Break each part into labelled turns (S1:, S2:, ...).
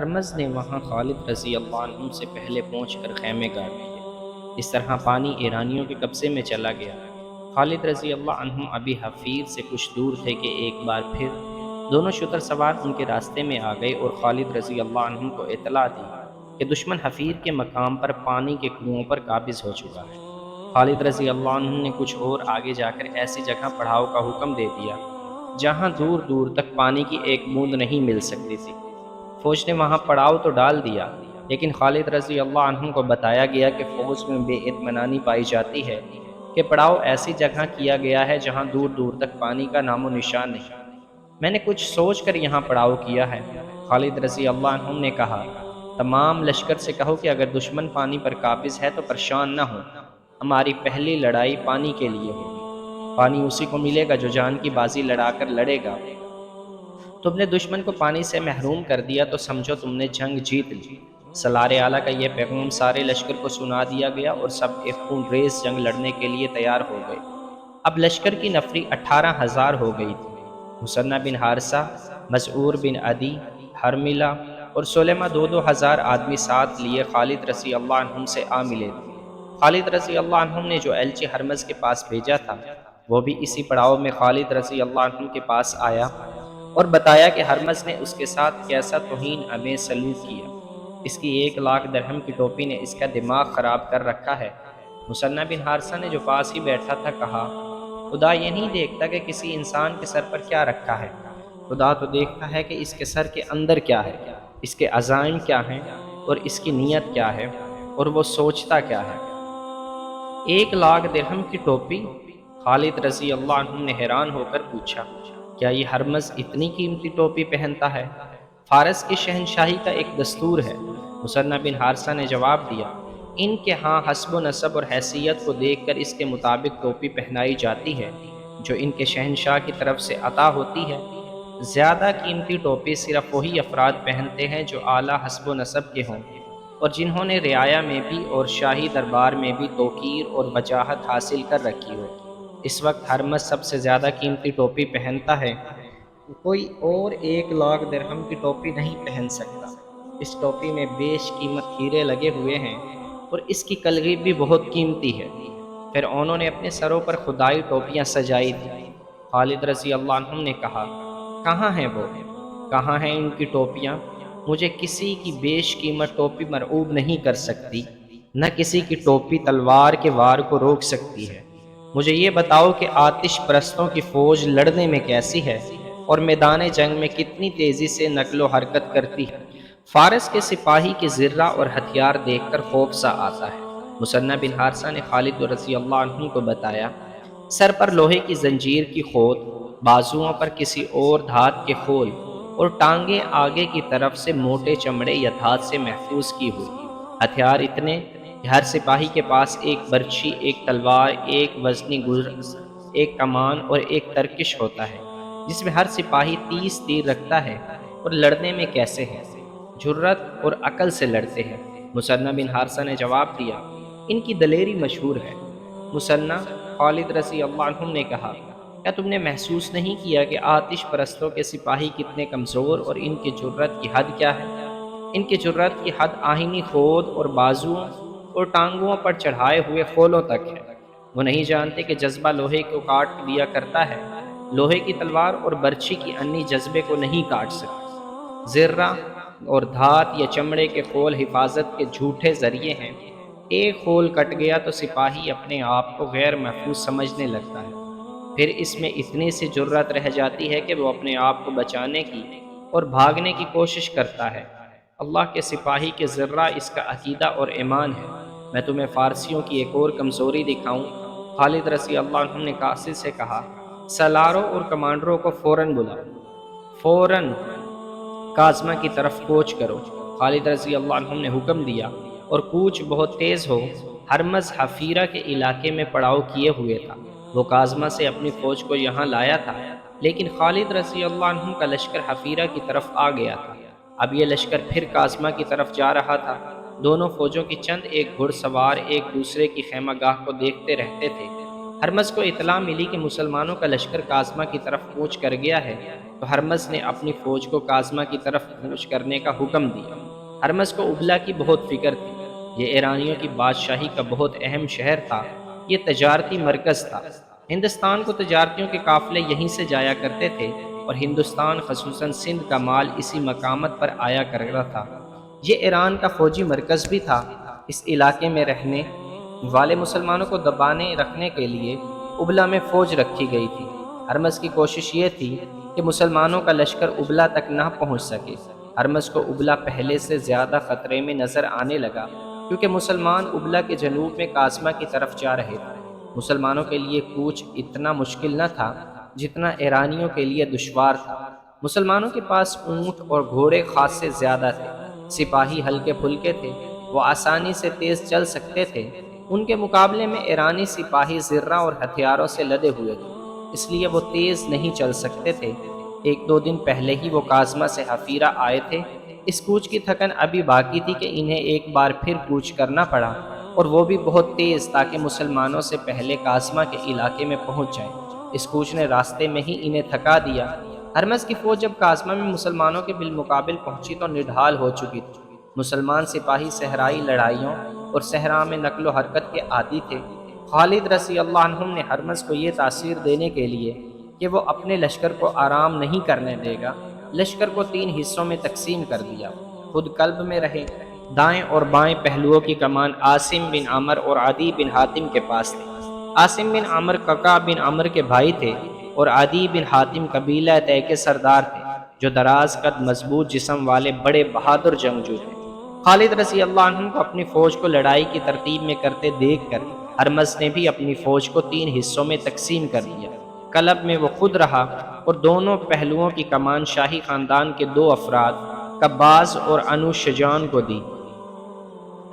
S1: Hormuz نے وہاں خالد رضی اللہ عنہ سے پہلے پہنچ کر خیمے گاڑ دیے۔ اس طرح پانی ایرانیوں کے قبضے میں چلا گیا۔ خالد رضی اللہ عنہ ابھی حفیر سے کچھ دور تھے کہ ایک بار پھر دونوں شتر سوار ان کے راستے میں آ گئے اور خالد رضی اللہ عنہ کو اطلاع دی کہ دشمن حفیر کے مقام پر پانی کے کنوؤں پر قابض ہو چکا ہے۔ خالد رضی اللہ عنہ نے کچھ اور آگے جا کر ایسی جگہ پڑاؤ کا حکم دے دیا جہاں دور دور تک پانی کی ایک بوند نہیں مل سکتی تھی۔ فوج نے وہاں پڑاؤ تو ڈال دیا، لیکن خالد رضی اللہ عنہ کو بتایا گیا کہ فوج میں بے اطمینانی پائی جاتی ہے کہ پڑاؤ ایسی جگہ کیا گیا ہے جہاں دور دور تک پانی کا نام و نشان نہیں۔ میں نے کچھ سوچ کر یہاں پڑاؤ کیا ہے۔ خالد رضی اللہ عنہ نے کہا، تمام لشکر سے کہو کہ اگر دشمن پانی پر قابض ہے تو پریشان نہ ہو، ہماری پہلی لڑائی پانی کے لیے ہوگی۔ پانی اسی کو ملے گا جو جان کی بازی لڑا کر لڑے گا۔ تم نے دشمن کو پانی سے محروم کر دیا تو سمجھو تم نے جنگ جیت لی۔ سالار اعلیٰ کا یہ پیغام سارے لشکر کو سنا دیا گیا اور سب ایک خون ریز جنگ لڑنے کے لیے تیار ہو گئے۔ اب لشکر کی نفری 18,000 ہو گئی تھی۔ مثنہ بن حارثہ، مسعور بن عدی، حرملہ اور سلیمہ 2,000 آدمی ساتھ لیے خالد رضی اللہ عنہ سے آ ملے تھے۔ خالد رضی اللہ عنہ نے جو ایلچی ہرمز کے پاس بھیجا تھا وہ بھی اسی پڑاؤ میں خالد رضی اللہ عنہ کے پاس آیا اور بتایا کہ ہرمز نے اس کے ساتھ کیسا توہین آمیز سلوک کیا۔ اس کی 1,00,000 درہم کی ٹوپی نے اس کا دماغ خراب کر رکھا ہے۔ مثنہ بن حارثہ نے جو پاس ہی بیٹھا تھا کہا، خدا یہ نہیں دیکھتا کہ کسی انسان کے سر پر کیا رکھا ہے، خدا تو دیکھتا ہے کہ اس کے سر کے اندر کیا ہے، اس کے عزائم کیا ہیں اور اس کی نیت کیا ہے اور وہ سوچتا کیا ہے۔ 1,00,000 درہم کی ٹوپی؟ خالد رضی اللہ عنہ نے حیران ہو کر پوچھا، کیا یہ ہرمز اتنی قیمتی ٹوپی پہنتا ہے؟ فارس کی شہنشاہی کا ایک دستور ہے۔ مثنہ بن حارثہ نے جواب دیا، ان کے ہاں حسب و نسب اور حیثیت کو دیکھ کر اس کے مطابق ٹوپی پہنائی جاتی ہے جو ان کے شہنشاہ کی طرف سے عطا ہوتی ہے۔ زیادہ قیمتی ٹوپی صرف وہی افراد پہنتے ہیں جو اعلیٰ حسب و نسب کے ہوں اور جنہوں نے رعایا میں بھی اور شاہی دربار میں بھی توقیر اور وجاہت حاصل کر رکھی ہو۔ اس وقت ہرمز سب سے زیادہ قیمتی ٹوپی پہنتا ہے، کوئی اور 1,00,000 درہم کی ٹوپی نہیں پہن سکتا۔ اس ٹوپی میں بیش قیمت ہیرے لگے ہوئے ہیں اور اس کی کلگی بھی بہت قیمتی ہے۔ پھر انہوں نے اپنے سروں پر خدائی ٹوپیاں سجائی تھیں۔ خالد رضی اللہ عنہ نے کہا، کہاں ہیں وہ؟ کہاں ہیں ان کی ٹوپیاں؟ مجھے کسی کی بیش قیمت ٹوپی مرعوب نہیں کر سکتی، نہ کسی کی ٹوپی تلوار کے وار کو روک سکتی ہے۔ مجھے یہ بتاؤ کہ آتش پرستوں کی فوج لڑنے میں کیسی ہے اور میدان جنگ میں کتنی تیزی سے نقل و حرکت کرتی ہے۔ فارس کے سپاہی کے زرہ اور ہتھیار دیکھ کر خوف سا آتا ہے۔ مثنہ بن حارثہ نے خالد رضی اللہ عنہ کو بتایا، سر پر لوہے کی زنجیر کی خود، بازوؤں پر کسی اور دھات کے خول اور ٹانگیں آگے کی طرف سے موٹے چمڑے یا دھات سے محفوظ کی ہوئی۔ ہتھیار اتنے کہ ہر سپاہی کے پاس ایک برچھی، ایک تلوار، ایک وزنی گرز، ایک کمان اور ایک ترکش ہوتا ہے، جس میں ہر سپاہی 30 تیر رکھتا ہے۔ اور لڑنے میں کیسے ہیں؟ جرت اور عقل سے لڑتے ہیں۔ مثنہ بن حارثہ نے جواب دیا، ان کی دلیری مشہور ہے۔ مثنہ، خالد رضی اللہ عنہ نے کہا، کیا تم نے محسوس نہیں کیا کہ آتش پرستوں کے سپاہی کتنے کمزور اور ان کی جرت کی حد کیا ہے؟ ان کی جرت کی حد آہنی خود اور بازوؤں اور ٹانگوں پر چڑھائے ہوئے خولوں تک ہے۔ وہ نہیں جانتے کہ جذبہ لوہے کو کاٹ دیا کرتا ہے، لوہے کی تلوار اور برچھی کی انی جذبے کو نہیں کاٹ سکتی۔ زرہ اور دھات یا چمڑے کے خول حفاظت کے جھوٹے ذریعے ہیں۔ ایک خول کٹ گیا تو سپاہی اپنے آپ کو غیر محفوظ سمجھنے لگتا ہے، پھر اس میں اتنی سی جرت رہ جاتی ہے کہ وہ اپنے آپ کو بچانے کی اور بھاگنے کی کوشش کرتا ہے۔ اللہ کے سپاہی کے ذرہ اس کا عقیدہ اور ایمان ہے۔ میں تمہیں فارسیوں کی ایک اور کمزوری دکھاؤں؟ خالد رضی اللہ عنہ نے قاصد سے کہا، سالاروں اور کمانڈروں کو فوراً بلاؤ، فوراً کاظمہ کی طرف کوچ کرو۔ خالد رضی اللہ عنہ نے حکم دیا اور کوچ بہت تیز ہو ہرمز حفیرہ کے علاقے میں پڑاؤ کیے ہوئے تھا۔ وہ کاظمہ سے اپنی فوج کو یہاں لایا تھا، لیکن خالد رضی اللہ عنہ کا لشکر حفیرہ کی طرف آ گیا تھا۔ اب یہ لشکر پھر کاظمہ کی طرف جا رہا تھا۔ دونوں فوجوں کی چند ایک گھڑ سوار ایک دوسرے کی خیمہ گاہ کو دیکھتے رہتے تھے ہرمز کو اطلاع ملی کہ مسلمانوں کا لشکر کاظمہ کی طرف کوچ کر گیا ہے، تو ہرمز نے اپنی فوج کو کاظمہ کی طرف کوچ کرنے کا حکم دیا۔ ہرمز کو ابلا کی بہت فکر تھی۔ یہ ایرانیوں کی بادشاہی کا بہت اہم شہر تھا، یہ تجارتی مرکز تھا۔ ہندوستان کو تجارتیوں کے قافلے یہیں سے جایا کرتے تھے، اور ہندوستان خصوصاً سندھ کا مال اسی مقامت پر آیا کرتا تھا۔ یہ ایران کا فوجی مرکز بھی تھا۔ اس علاقے میں رہنے والے مسلمانوں کو دبانے رکھنے کے لیے ابلا میں فوج رکھی گئی تھی۔ ہرمز کی کوشش یہ تھی کہ مسلمانوں کا لشکر ابلا تک نہ پہنچ سکے۔ ہرمز کو ابلا پہلے سے زیادہ خطرے میں نظر آنے لگا، کیونکہ مسلمان ابلا کے جنوب میں قاسمہ کی طرف جا رہے تھے۔ مسلمانوں کے لیے کوچ اتنا مشکل نہ تھا جتنا ایرانیوں کے لیے دشوار تھا۔ مسلمانوں کے پاس اونٹ اور گھوڑے خاص سے زیادہ تھے، سپاہی ہلکے پھلکے تھے، وہ آسانی سے تیز چل سکتے تھے۔ ان کے مقابلے میں ایرانی سپاہی زرہ اور ہتھیاروں سے لدے ہوئے تھے، اس لیے وہ تیز نہیں چل سکتے تھے۔ ایک دو دن پہلے ہی وہ قازمہ سے حفیرہ آئے تھے۔ اس کوچ کی تھکن ابھی باقی تھی کہ انہیں ایک بار پھر کوچ کرنا پڑا، اور وہ بھی بہت تیز، تاکہ مسلمانوں سے پہلے قازمہ کے علاقے میں پہنچ جائیں۔ اس کوچ نے راستے میں ہی انہیں تھکا دیا۔ ہرمز کی فوج جب قازمہ میں مسلمانوں کے بالمقابل پہنچی تو نڈھال ہو چکی تھی۔ مسلمان سپاہی صحرائی لڑائیوں اور صحرا میں نقل و حرکت کے عادی تھے۔ خالد رضی اللہ عنہ نے ہرمز کو یہ تاثیر دینے کے لیے کہ وہ اپنے لشکر کو آرام نہیں کرنے دے گا، لشکر کو 3 حصوں میں تقسیم کر دیا۔ خود قلب میں رہے۔ دائیں اور بائیں پہلوؤں کی کمان عاصم بن عمر اور عدی بن حاتم کے پاس تھی۔ عاصم بن عمر ککا بن عمر کے بھائی تھے، اور عدی بن حاتم قبیلہ طے کے سردار تھے، جو دراز قد مضبوط جسم والے بڑے بہادر جنگجو تھے۔ خالد رضی اللہ عنہ کو اپنی فوج کو لڑائی کی ترتیب میں کرتے دیکھ کر ہرمز نے بھی اپنی فوج کو 3 حصوں میں تقسیم کر دیا۔ قلب میں وہ خود رہا، اور دونوں پہلوؤں کی کمان شاہی خاندان کے 2 افراد قباز اور انو شجان کو دی۔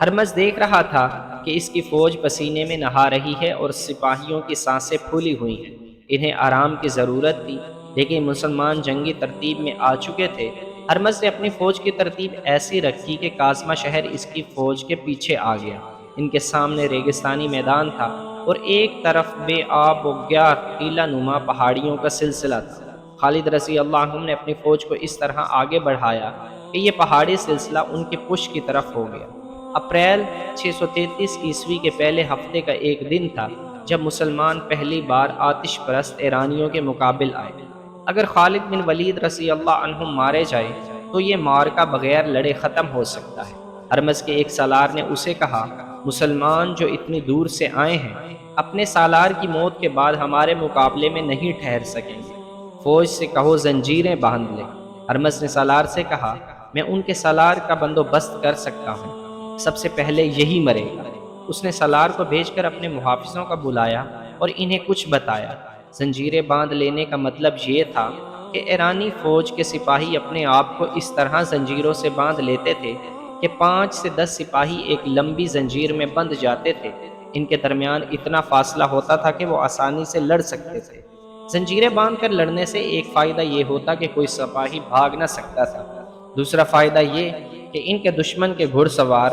S1: ہرمز دیکھ رہا تھا کہ اس کی فوج پسینے میں نہا رہی ہے اور سپاہیوں کی سانسیں پھولی ہوئی ہیں۔ انہیں آرام کی ضرورت تھی، لیکن مسلمان جنگی ترتیب میں آ چکے تھے۔ ہرمز نے اپنی فوج کی ترتیب ایسی رکھی کہ قازمہ شہر اس کی فوج کے پیچھے آ گیا۔ ان کے سامنے ریگستانی میدان تھا، اور ایک طرف بے آب و گیا ٹیلہ نما پہاڑیوں کا سلسلہ تھا۔ خالد رضی اللہ عنہ نے اپنی فوج کو اس طرح آگے بڑھایا کہ یہ پہاڑی سلسلہ ان کے پشت کی طرف ہو گیا۔ اپریل 633 عیسوی کے پہلے ہفتے کا ایک دن تھا جب مسلمان پہلی بار آتش پرست ایرانیوں کے مقابل آئے۔ اگر خالد بن ولید رضی اللہ عنہ مارے جائے تو یہ معرکہ بغیر لڑے ختم ہو سکتا ہے۔ ہرمز کے ایک سالار نے اسے کہا، مسلمان جو اتنی دور سے آئے ہیں، اپنے سالار کی موت کے بعد ہمارے مقابلے میں نہیں ٹھہر سکیں گے۔ فوج سے کہو زنجیریں باندھ لے۔ ہرمز نے سالار سے کہا، میں ان کے سالار کا بندوبست کر سکتا ہوں، سب سے پہلے یہی مرے گا۔ اس نے سالار کو بھیج کر اپنے محافظوں کا بلایا اور انہیں کچھ بتایا۔ زنجیریں باندھ لینے کا مطلب یہ تھا کہ ایرانی فوج کے سپاہی اپنے آپ کو اس طرح زنجیروں سے باندھ لیتے تھے کہ 5 سے 10 سپاہی ایک لمبی زنجیر میں بندھ جاتے تھے۔ ان کے درمیان اتنا فاصلہ ہوتا تھا کہ وہ آسانی سے لڑ سکتے تھے۔ زنجیریں باندھ کر لڑنے سے ایک فائدہ یہ ہوتا کہ کوئی سپاہی بھاگ نہ سکتا تھا۔ دوسرا فائدہ یہ کہ ان کے دشمن کے گھڑ سوار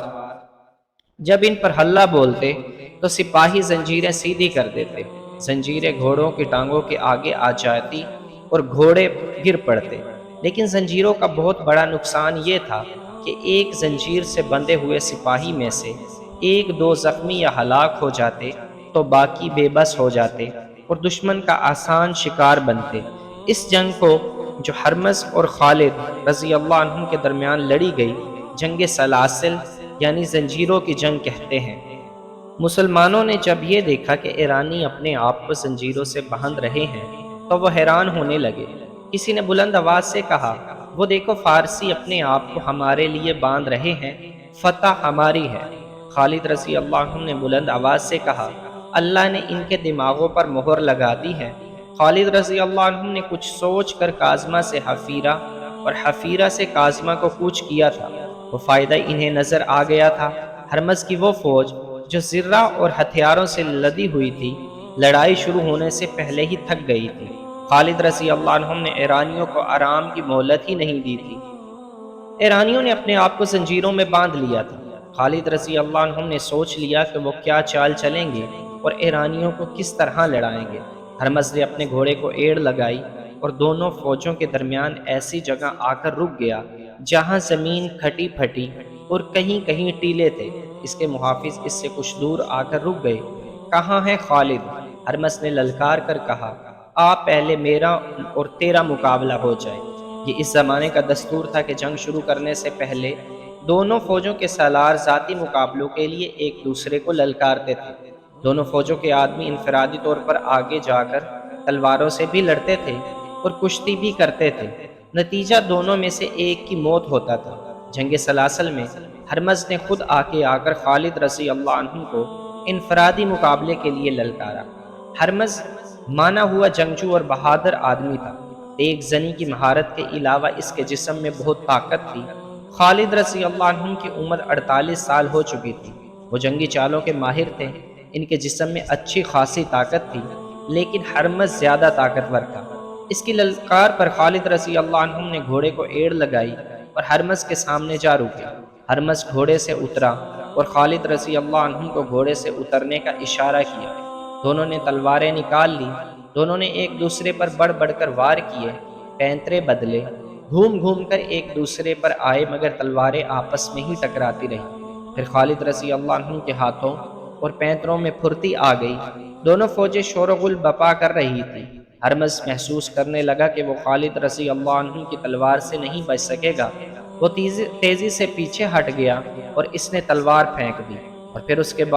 S1: جب ان پر حلہ بولتے تو سپاہی زنجیریں سیدھی کر دیتے، زنجیریں گھوڑوں کی ٹانگوں کے آگے آ جاتی اور گھوڑے گر پڑتے۔ لیکن زنجیروں کا بہت بڑا نقصان یہ تھا کہ ایک زنجیر سے بندھے ہوئے سپاہی میں سے 1-2 زخمی یا ہلاک ہو جاتے تو باقی بے بس ہو جاتے اور دشمن کا آسان شکار بنتے۔ اس جنگ کو جو ہرمز اور خالد رضی اللہ عنہ کے درمیان لڑی گئی، جنگ سلاسل یعنی زنجیروں کی جنگ کہتے ہیں۔ مسلمانوں نے جب یہ دیکھا کہ ایرانی اپنے آپ کو زنجیروں سے باندھ رہے ہیں تو وہ حیران ہونے لگے۔ کسی نے بلند آواز سے کہا، وہ دیکھو فارسی اپنے آپ کو ہمارے لیے باندھ رہے ہیں، فتح ہماری ہے۔ خالد رضی اللہ عنہ نے بلند آواز سے کہا، اللہ نے ان کے دماغوں پر مہر لگا دی ہے۔ خالد رضی اللہ عنہ نے کچھ سوچ کر قازمہ سے حفیرہ اور حفیرہ سے قازمہ کو کوچ کیا تھا۔ وہ فائدہ انہیں نظر آ گیا تھا۔ ہرمز کی وہ فوج جو زرہ اور ہتھیاروں سے لدی ہوئی تھی، لڑائی شروع ہونے سے پہلے ہی تھک گئی تھی۔ خالد رضی اللہ عنہ نے ایرانیوں کو آرام کی مہلت ہی نہیں دی تھی۔ ایرانیوں نے اپنے آپ کو زنجیروں میں باندھ لیا تھا۔ خالد رضی اللہ عنہ نے سوچ لیا کہ وہ کیا چال چلیں گے اور ایرانیوں کو کس طرح لڑائیں گے۔ ہرمز نے اپنے گھوڑے کو ایڑ لگائی اور دونوں فوجوں کے درمیان ایسی جگہ آ کر رک گیا جہاں زمین کھٹی پھٹی اور کہیں کہیں ٹیلے تھے۔ اس کے محافظ اس سے کچھ دور آ کر رک گئے۔ کہاں ہے خالد؟ ہرمز نے للکار کر کہا، آپ پہلے میرا اور تیرا مقابلہ ہو جائے۔ یہ اس زمانے کا دستور تھا کہ جنگ شروع کرنے سے پہلے دونوں فوجوں کے سالار ذاتی مقابلوں کے لیے ایک دوسرے کو للکارتے تھے۔ دونوں فوجوں کے آدمی انفرادی طور پر آگے جا کر تلواروں سے بھی لڑتے تھے اور کشتی بھی کرتے تھے۔ نتیجہ دونوں میں سے ایک کی موت ہوتا تھا۔ جنگ سلاسل میں ہرمز نے خود آ کر خالد رضی اللہ عنہ کو انفرادی مقابلے کے لیے للکارا۔ ہرمز مانا ہوا جنگجو اور بہادر آدمی تھا۔ ایک زنی کی مہارت کے علاوہ اس کے جسم میں بہت طاقت تھی۔ خالد رضی اللہ عنہ کی عمر 48 سال ہو چکی تھی۔ وہ جنگی چالوں کے ماہر تھے۔ ان کے جسم میں اچھی خاصی طاقت تھی، لیکن ہرمز زیادہ طاقتور تھا۔ اس کی للکار پر خالد رضی اللہ عنہ نے گھوڑے کو ایڑ لگائی اور ہرمز کے سامنے جا رکے۔ ہرمز گھوڑے سے اترا اور خالد رضی اللہ عنہ کو گھوڑے سے اترنے کا اشارہ کیا۔ دونوں نے تلواریں نکال لی۔ دونوں نے ایک دوسرے پر بڑھ بڑھ کر وار کیے، پینترے بدلے، گھوم گھوم کر ایک دوسرے پر آئے، مگر تلواریں آپس میں ہی ٹکراتی رہیں۔ پھر خالد رضی اللہ عنہ کے ہاتھوں اور پینتروں میں پھرتی آ گئی۔ دونوں فوجیں شور و غل بپا کر رہی تھیں۔ ہرمز محسوس کرنے لگا کہ وہ خالد رضی اللہ عنہ کی تلوار سے نہیں بچ سکے گا۔ وہ تیزی سے پیچھے ہٹ گیا اور اس نے تلوار پھینک دی، اور پھر اس کے بعد